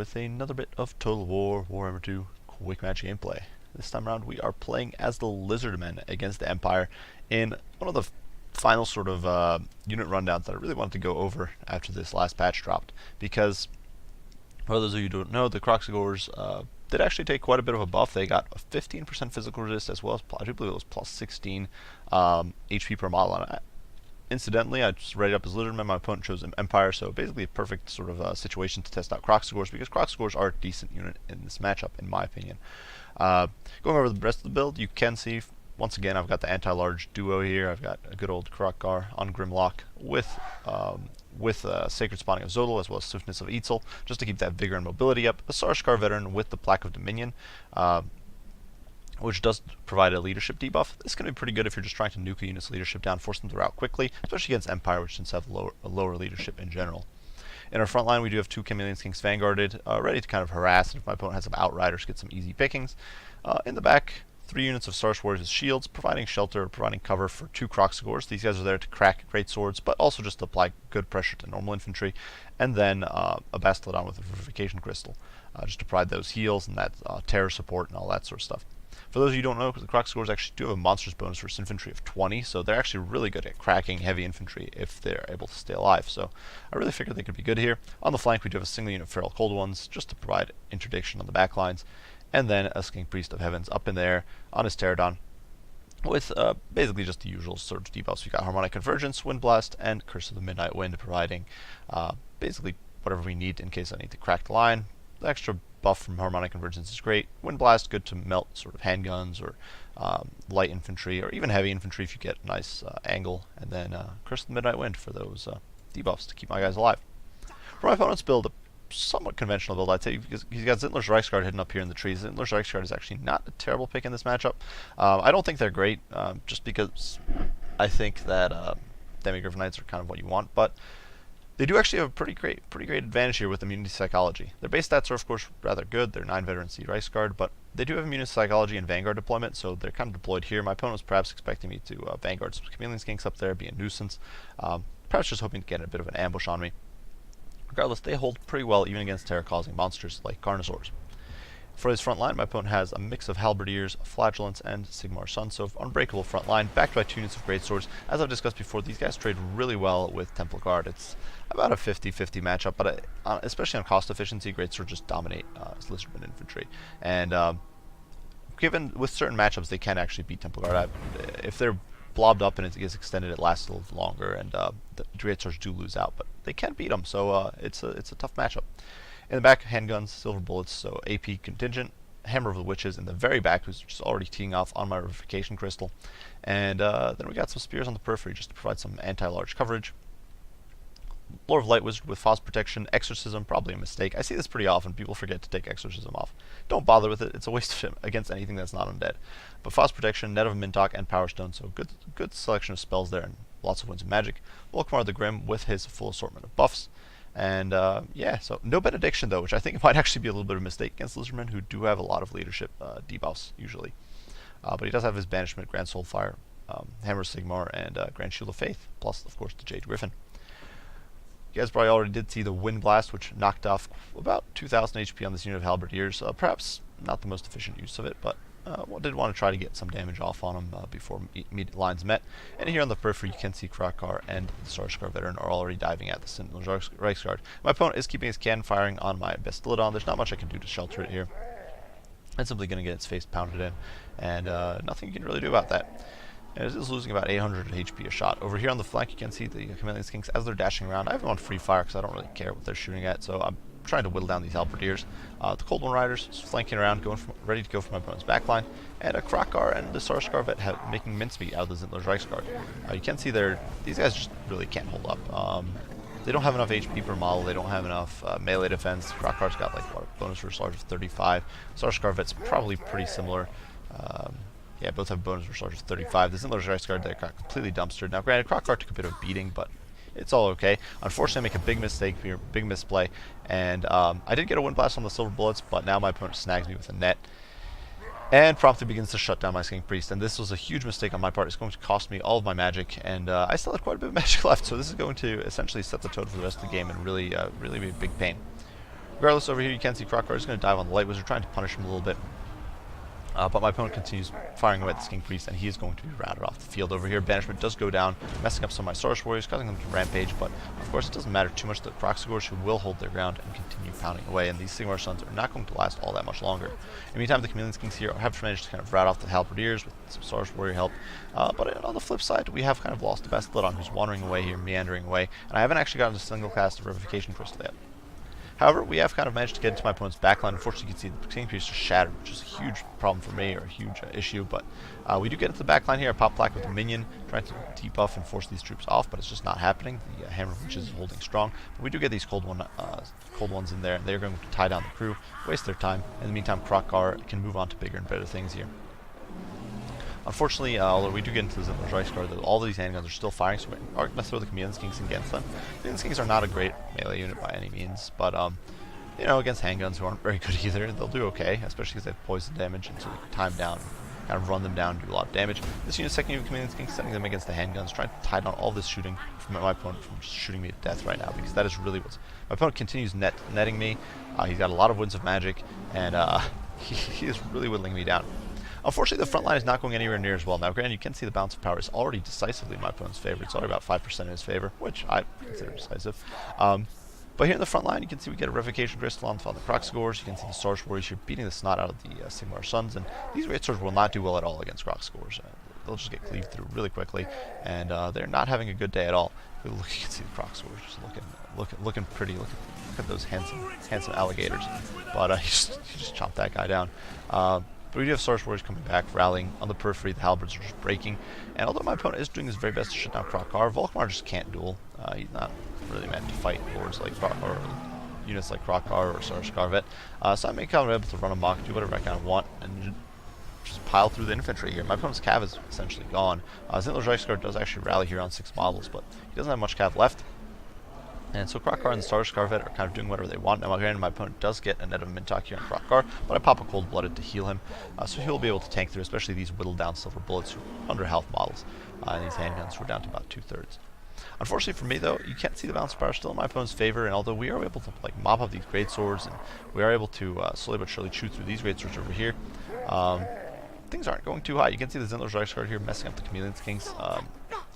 with another bit of Total War Warhammer 2 quick match gameplay. This time around we are playing as the Lizardmen against the Empire in one of the final sort of unit rundowns that I really wanted to go over after this last patch dropped, because for those of you who don't know, the Krox did actually take quite a bit of a buff. They got a 15% physical resist as well as, I do believe it was plus 16 HP per model. And incidentally, I just read it up as Lizardmen. My opponent chose an Empire, so basically a perfect sort of situation to test out Krox, because Krox are a decent unit in this matchup, in my opinion. Going over the rest of the build, you can see, once again, I've got the anti-large duo here. I've got a good old Kroq on Grimlock with Sacred Spawning of Zodal, as well as Swiftness of Eitzel, just to keep that vigor and mobility up. A Sarskar veteran with the Plaque of Dominion, which does provide a leadership debuff. This can be pretty good if you're just trying to nuke a unit's leadership down, force them to rout quickly, especially against Empire, which tends to have a lower leadership in general. In our front line, we do have two Chameleon Skinks Vanguarded, ready to kind of harass, and if my opponent has some Outriders, get some easy pickings. In the back, 3 units of Sarge Warriors with shields, providing shelter, providing cover for 2 Krox. These guys are there to crack great swords, but also just to apply good pressure to normal infantry. And then a Bastillodon with a Vivification Crystal, just to provide those heals and that terror support and all that sort of stuff. For those of you who don't know, the Krox actually do have a monstrous bonus for infantry of 20, so they're actually really good at cracking heavy infantry if they're able to stay alive. So I really figured they could be good here. On the flank, we do have a single unit of Feral Cold Ones, just to provide interdiction on the back lines. And then a Skink Priest of Heavens up in there on his Pterodon, with basically just the usual sort of debuffs. We got Harmonic Convergence, Wind Blast, and Curse of the Midnight Wind, providing basically whatever we need in case I need to crack the line. The extra buff from Harmonic Convergence is great. Wind Blast, good to melt sort of handguns or light infantry, or even heavy infantry if you get a nice angle. And then Curse of the Midnight Wind for those debuffs to keep my guys alive. For my opponent's build, a somewhat conventional build, I'd say, because he's got Zintler's Reichsguard hidden up here in the trees. Zintler's Reichsguard is actually not a terrible pick in this matchup. I don't think they're great, just because I think that Demigryph Knights are kind of what you want, but they do actually have a pretty great advantage here with Immunity Psychology. Their base stats are, of course, rather good. They're 9 Veteran C Reichsguard, but they do have Immunity Psychology and Vanguard deployment, so they're kind of deployed here. My opponent was perhaps expecting me to Vanguard some Chameleon Skinks up there, be a nuisance. Perhaps just hoping to get a bit of an ambush on me. Regardless, they hold pretty well even against terror-causing monsters like Carnosaurs. For his front line, my opponent has a mix of Halberdiers, Flagellants, and Sigmar Sun, so unbreakable front line, backed by 2 units of Greatswords. As I've discussed before, these guys trade really well with Temple Guard. It's about a 50-50 matchup, but especially on cost efficiency, Greatswords just dominate as Lizardmen infantry. And given with certain matchups, they can actually beat Temple Guard. If they're blobbed up and it gets extended, it lasts a little longer, and the Greatswords do lose out, but they can beat them, so it's a tough matchup. In the back, handguns, silver bullets, so AP contingent, Hammer of the Witches in the very back, who's just already teeing off on my Revivification Crystal, and then we got some spears on the periphery just to provide some anti-large coverage. Lord of Light Wizard with Phos Protection, Exorcism, probably a mistake. I see this pretty often. People forget to take Exorcism off. Don't bother with it. It's a waste of shit against anything that's not undead. But Phos Protection, Net of Mintok, and Power Stone, so good selection of spells there, and lots of Winds of Magic. Volkmar the Grim with his full assortment of buffs. And yeah, so no Benediction though, which I think might actually be a little bit of a mistake against Lizardmen, who do have a lot of leadership debuffs usually. But he does have his Banishment, Grand Soulfire, Hammer of Sigmar, and Grand Shield of Faith, plus of course the Jade Griffin. You guys probably already did see the Wind Blast, which knocked off about 2,000 HP on this unit of Halberdiers. Perhaps not the most efficient use of it, but did want to try to get some damage off on him before immediate lines met. And here on the periphery, you can see Kroq and the Sarskar veteran are already diving at the Zintler's Reichsguard. My opponent is keeping his cannon firing on my Bastillodon. There's not much I can do to shelter it here. It's simply going to get its face pounded in, and nothing you can really do about that. And it is losing about 800 HP a shot. Over here on the flank, you can see the Chameleon Skinks as they're dashing around. I have them on free fire because I don't really care what they're shooting at, so I'm trying to whittle down these Halberdiers. The Cold One Riders flanking around, ready to go for my opponent's backline, and a Kroq and the Sarskar vet making mincemeat out of the Zintler's Reichsguard. You can see these guys just really can't hold up. They don't have enough HP per model. They don't have enough melee defense. Kroq's got like what, bonus for Sarge of 35. Sarskar vet's probably pretty similar. Yeah, both have bonus for Sarge of 35. The Zintler's Reichsguard there got completely dumpstered. Now, granted, Kroq took a bit of beating, but it's all okay. Unfortunately, I make a big mistake here, big misplay, and I did get a Wind Blast on the silver bullets, but now my opponent snags me with a net, and promptly begins to shut down my Skink Priest. And this was a huge mistake on my part. It's going to cost me all of my magic, and I still have quite a bit of magic left, so this is going to essentially set the tone for the rest of the game and really be a big pain. Regardless, over here you can see Kroq is going to dive on the Light Wizard, trying to punish him a little bit. But my opponent continues firing away at this King Priest, and he is going to be routed off the field. Over here, Banishment does go down, messing up some of my Saurus Warriors, causing them to rampage, but of course it doesn't matter too much. The Kroxigors who will hold their ground and continue pounding away, and these Sigmar Suns are not going to last all that much longer. In the meantime, the Chameleon Kings here have managed to kind of rout off the Halberdiers with some Saurus Warrior help, but on the flip side, we have kind of lost the Bastillodon, who's wandering away here, meandering away, and I haven't actually gotten a single cast of Revivification Crystal yet. However, we have kind of managed to get into my opponent's backline. Unfortunately, you can see the King Priest just shattered, which is a huge problem for me, or a huge issue, but we do get into the backline here. I pop Black with a minion, trying to debuff and force these troops off, but it's just not happening. The Hammer of Witches is holding strong, but we do get these cold ones in there, and they're going to tie down the crew, waste their time. In the meantime, Kroq can move on to bigger and better things here. Unfortunately, although we do get into the Zimmer's Reichsguard, all of these handguns are still firing, so we are going to throw the Chameleon Kings against them. Chameleon Kings are not a great melee unit by any means, but you know, against handguns who aren't very good either, they'll do okay, especially because they have poison damage, and so we can time down, kind of run them down, do a lot of damage. This unit's second unit Chameleon Kings, setting them against the handguns, trying to tie down all this shooting from my opponent from just shooting me to death right now, because that is really what's... My opponent continues netting me. He's got a lot of Winds of Magic, and he is really whittling me down. Unfortunately, the front line is not going anywhere near as well. Now, granted, you can see the balance of power is already decisively in my opponent's favor. It's already about 5% in his favor, which I consider decisive. But here in the front line, you can see we get a Revocation Crystal on the Kroxigors. You can see the Saurus Warriors here beating the snot out of the Sigmar Suns, and these Great Swords will not do well at all against Kroxigors. They'll just get cleaved through really quickly, and they're not having a good day at all. If we look, you can see the Kroxigors just looking pretty. Look at those handsome alligators. But he just chopped that guy down. But we do have Saurus Warriors coming back, rallying on the periphery. The Halberds are just breaking. And although my opponent is doing his very best to shut down Kroq, Volkmar just can't duel. He's not really meant to fight lords like Kroq, or units like Kroq or Saurus Scarvet. So I'm kind of able to run amok, do whatever I kind of want, and just pile through the infantry here. My opponent's cav is essentially gone. Zintler's Reichsguard does actually rally here on 6 models, but he doesn't have much cav left. And so Kroq and the Saurus Scarvet are kind of doing whatever they want. Now, granted, my opponent does get a net of Mintok here on Kroq, but I pop a Cold-Blooded to heal him, so he'll be able to tank through, especially these whittled down silver bullets who are under health models, and these handguns who are down to about 2/3. Unfortunately for me, though, you can't see the balance of power still in my opponent's favor, and although we are able to like mop up these great swords, and we are able to slowly but surely chew through these great swords over here, things aren't going too high. You can see the Zintler's Reichsguard here messing up the Chameleon Kings.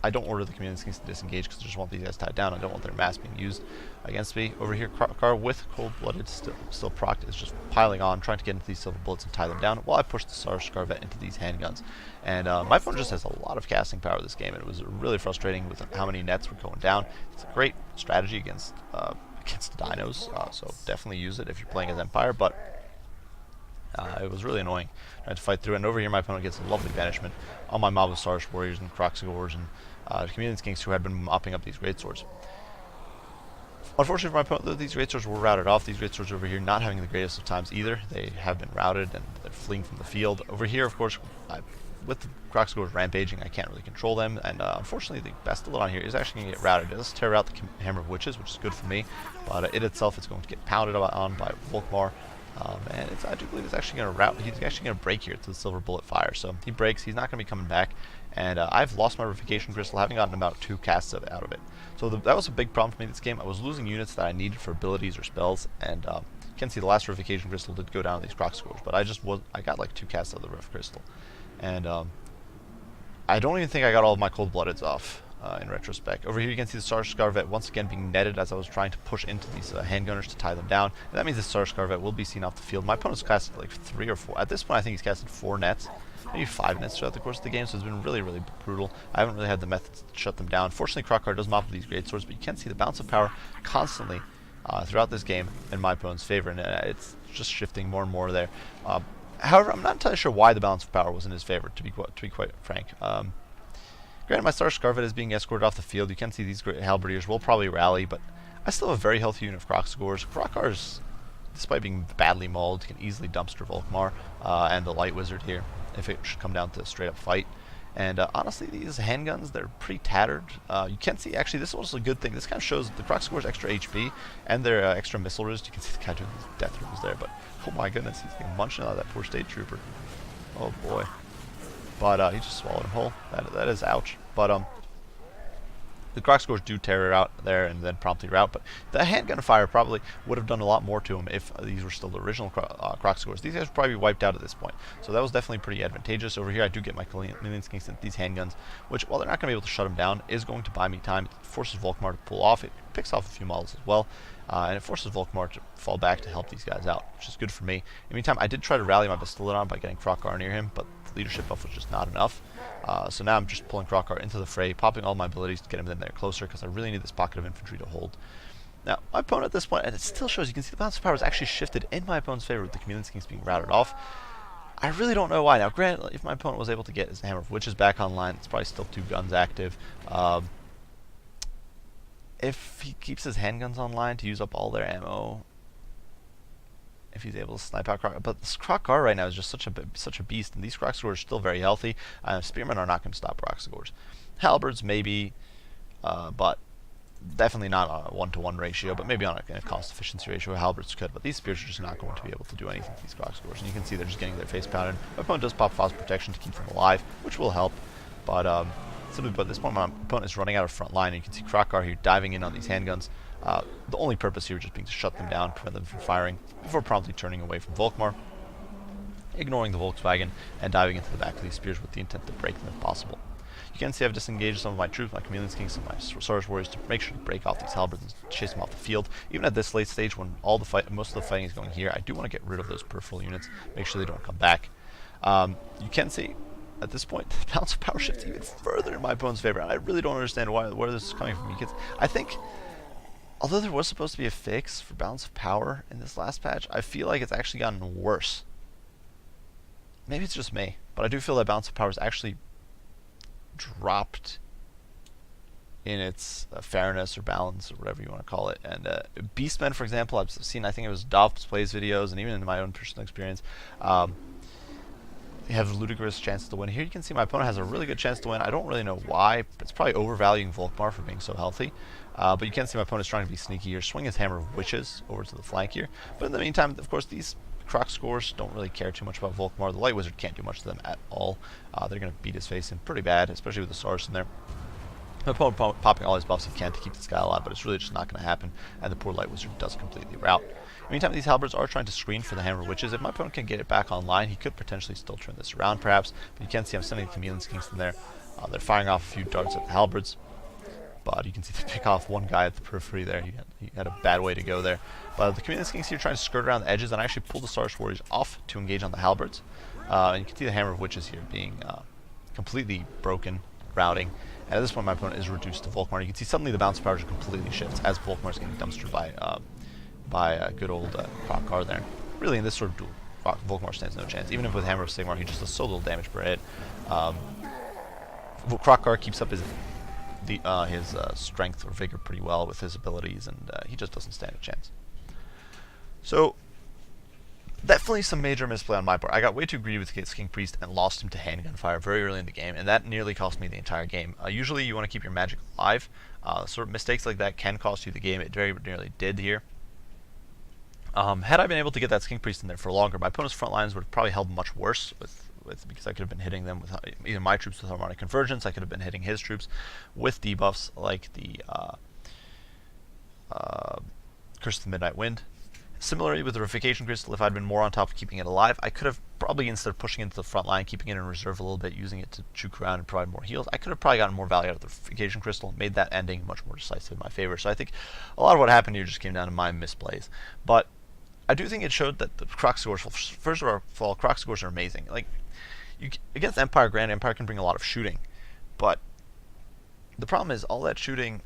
I don't order the Chameleon Kings to disengage because I just want these guys tied down. I don't want their mass being used against me. Over here, Kroq with Cold-Blooded still procced is just piling on, trying to get into these silver bullets and tie them down, while I push the Saurus Scarvet into these handguns. And my opponent just has a lot of casting power this game, and it was really frustrating with how many nets were going down. It's a great strategy against dinos, so definitely use it if you're playing as Empire, but it was really annoying trying to fight through. And over here, my opponent gets a lovely banishment on my mob of Saurus Warriors and Kroxigors and Chameleon Kings who had been mopping up these great swords. Unfortunately for my opponent, though, these great swords were routed off. These great swords over here not having the greatest of times either. They have been routed and they're fleeing from the field. Over here, of course, with the Kroxigors rampaging, I can't really control them, and unfortunately the Bastillodon here is actually going to get routed. It does tear out the Hammer of Witches, which is good for me, but it itself is going to get pounded on by Volkmar. And I do believe it's actually going to rout. He's actually going to break here to the silver bullet fire. So he breaks. He's not going to be coming back. And I've lost my Revocation Crystal, having gotten about 2 casts out of it. So that was a big problem for me this game. I was losing units that I needed for abilities or spells. And you can see the last Revocation Crystal did go down to these Kroxigors, but I got like 2 casts out of the Rev Crystal. And I don't even think I got all of my Cold-Bloodeds off. In retrospect. Over here you can see the Saurus Scarvet once again being netted as I was trying to push into these handgunners to tie them down. And that means the Saurus Scarvet will be seen off the field. My opponent's casted like 3 or 4. At this point I think he's casted 4 nets, maybe 5 nets throughout the course of the game, so it's been really, really brutal. I haven't really had the methods to shut them down. Fortunately, Kroq does mop up these great swords, but you can see the balance of power constantly throughout this game in my opponent's favor, and it's just shifting more and more there. However, I'm not entirely sure why the balance of power was in his favor, to be quite frank. Granted, my Saurus Scarvet is being escorted off the field. You can see these great Halberdiers will probably rally, but I still have a very healthy unit of Kroxigors. Kroq, despite being badly mauled, can easily dumpster Volkmar and the Light Wizard here if it should come down to a straight-up fight. And honestly, these handguns, they're pretty tattered. You can see, actually, this was a good thing. This kind of shows the Kroxigors' extra HP and their extra missile resist. You can see the guy doing his death rolls there, but oh my goodness, he's getting munching out of that poor State Trooper. Oh boy. But he just swallowed him whole. That is ouch. But The Kroq scores do tear her out there and then promptly route, but the handgun fire probably would have done a lot more to him if these were still the original Kroq scores. These guys would probably be wiped out at this point, so that was definitely pretty advantageous. Over here, I do get my chameleon skinks and these handguns, which, while they're not going to be able to shut him down, is going to buy me time. It forces Volkmar to pull off. It picks off a few models as well, and it forces Volkmar to fall back to help these guys out, which is good for me. In the meantime, I did try to rally my Bastillodon by getting Kroq near him, but the leadership buff was just not enough. So now I'm just pulling Kroq into the fray, popping all my abilities to get him in there closer, because I really need this pocket of infantry to hold. Now, my opponent at this point, and it still shows, you can see the balance of power is actually shifted in my opponent's favor with the chameleon skinks being routed off. I really don't know why. Now, granted, if my opponent was able to get his Hammer of Witches back online, it's probably still 2 guns active. If he keeps his handguns online to use up all their ammo, if he's able to snipe out Kroq, but this Kroq right now is just such a beast, and these Kroq scores are still very healthy. Spearmen are not going to stop Kroq scores. Halberds maybe, but definitely not on a 1-to-1 ratio, but maybe on a cost efficiency ratio. Halberds could, but these spears are just not going to be able to do anything to these Kroq scores, and you can see they're just getting their face pounded. My opponent does pop Frost Protection to keep them alive, which will help, but simply put, at this point my opponent is running out of front line, and you can see Kroq here diving in on these handguns. The only purpose here just being to shut them down, prevent them from firing, before promptly turning away from Volkmar, ignoring the Volkswagen, and diving into the back of these spears with the intent to break them if possible. You can see I've disengaged some of my troops, my chameleon skinks, and my Saurus warriors to make sure to break off these halberds and chase them off the field. Even at this late stage, when most of the fighting is going here, I do want to get rid of those peripheral units, make sure they don't come back. You can see at this point, the balance of power shifts even further in my opponent's favor, and I really don't understand where this is coming from. I think, although there was supposed to be a fix for balance of power in this last patch, I feel like it's actually gotten worse. Maybe it's just me, but I do feel that balance of power is actually dropped in its fairness or balance or whatever you want to call it. And Beastmen, for example, I've seen, I think it was Dov's plays videos, and even in my own personal experience, they have ludicrous chances to win. Here you can see my opponent has a really good chance to win. I don't really know why. It's probably overvaluing Volkmar for being so healthy. But you can see my opponent is trying to be sneaky here, swing his Hammer of Witches over to the flank here. But in the meantime, of course, these Kroq scores don't really care too much about Volkmar. The Light Wizard can't do much to them at all. They're going to beat his face in pretty bad, especially with the Saurus in there. My opponent popping all his buffs he can to keep this guy alive, but it's really just not going to happen, and the poor Light Wizard does completely rout. Meantime, these halberds are trying to screen for the Hammer of Witches. If my opponent can get it back online, he could potentially still turn this around, perhaps. But you can see I'm sending the chameleon skinks in there. They're firing off a few darts at the halberds, but you can see they pick off one guy at the periphery there. He had a bad way to go there. But the chameleon skinks here trying to skirt around the edges, and I actually pull the Saurus warriors off to engage on the halberds. And you can see the Hammer of Witches here being completely broken, routing. And at this point, my opponent is reduced to Volkmar. You can see suddenly the bounce power just completely shifts as Volkmar is getting dumpstered by good old Kroq there. Really, in this sort of duel, Volkmar stands no chance. Even if with Hammer of Sigmar, he just does so little damage per hit. Kroq keeps up his strength or vigor pretty well with his abilities, and he just doesn't stand a chance. So, definitely some major misplay on my part. I got way too greedy with King Priest and lost him to handgun fire very early in the game, and that nearly cost me the entire game. Usually you want to keep your magic alive. Sort of mistakes like that can cost you the game. It very nearly did here. Had I been able to get that King Priest in there for longer, my opponent's front lines would have probably held much worse because I could have been hitting them with either my troops with harmonic convergence. I could have been hitting his troops with debuffs like the Curse of the Midnight Wind. Similarly with the Refication Crystal, if I'd been more on top of keeping it alive, I could have probably, instead of pushing into the front line, keeping it in reserve a little bit, using it to juke around and provide more heals, I could have probably gotten more value out of the Refication Crystal, made that ending much more decisive in my favor. So I think a lot of what happened here just came down to my misplays. But I do think it showed that the Kroq scores, first of all, Kroq scores are amazing. Like, against Empire, Grand Empire can bring a lot of shooting, but the problem is all that shooting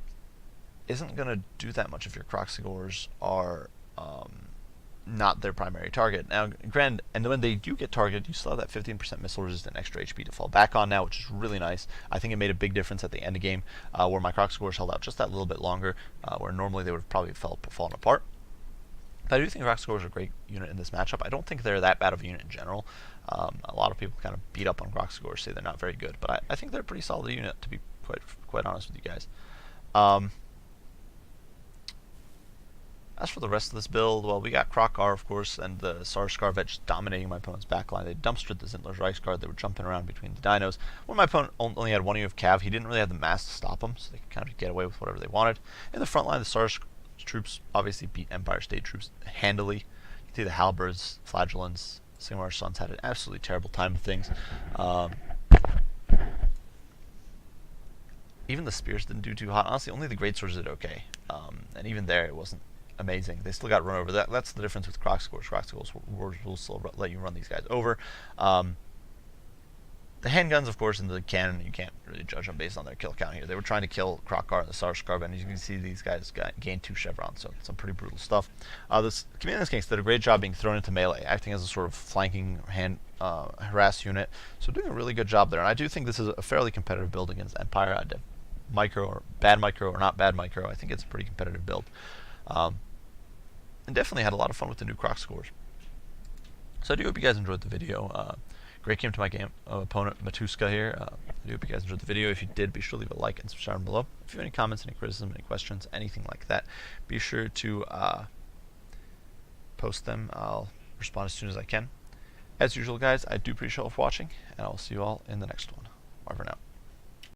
isn't going to do that much if your Kroq scores are not their primary target. Now, and when they do get targeted, you still have that 15% missile resistant extra HP to fall back on now, which is really nice. I think it made a big difference at the end of game, where my Kroq scores held out just that little bit longer, where normally they would have probably fallen apart. But I do think Kroq scores are a great unit in this matchup. I don't think they're that bad of a unit in general. A lot of people kind of beat up on Kroq scores, say they're not very good, but I think they're a pretty solid unit, to be quite honest with you guys. As for the rest of this build, well, we got Kroq, of course, and the Scarvet just dominating my opponent's backline. They dumpstered the Zintler's Reichsguard. They were jumping around between the dinos. When my opponent only had one unit of cav, he didn't really have the mass to stop them, so they could kind of get away with whatever they wanted. In the front line, the Tsar's troops obviously beat Empire State troops handily. You can see the Halberds, Flagellants, Sigmar's Sons had an absolutely terrible time of things. Even the spears didn't do too hot. Honestly, only the great swords did okay. And even there, it wasn't amazing. They still got run over. That's the difference with Kroq scores. Kroq scores will still let you run these guys over. The handguns, of course, and the cannon, you can't really judge them based on their kill count here. They were trying to kill Kroq and the Scarvet, and as you can see, these guys gained 2 chevrons, so some pretty brutal stuff. This Chameleon Skinks did a great job being thrown into melee, acting as a sort of flanking harass unit, so doing a really good job there. And I do think this is a fairly competitive build against Empire. Micro or bad micro or not bad micro, I think it's a pretty competitive build. And definitely had a lot of fun with the new Kroq scores. So I do hope you guys enjoyed the video. Great game to my opponent, Matuska here. I do hope you guys enjoyed the video. If you did, be sure to leave a like and subscribe below. If you have any comments, any criticism, any questions, anything like that, be sure to post them. I'll respond as soon as I can. As usual, guys, I do appreciate you all for watching, and I'll see you all in the next one. Bye for now.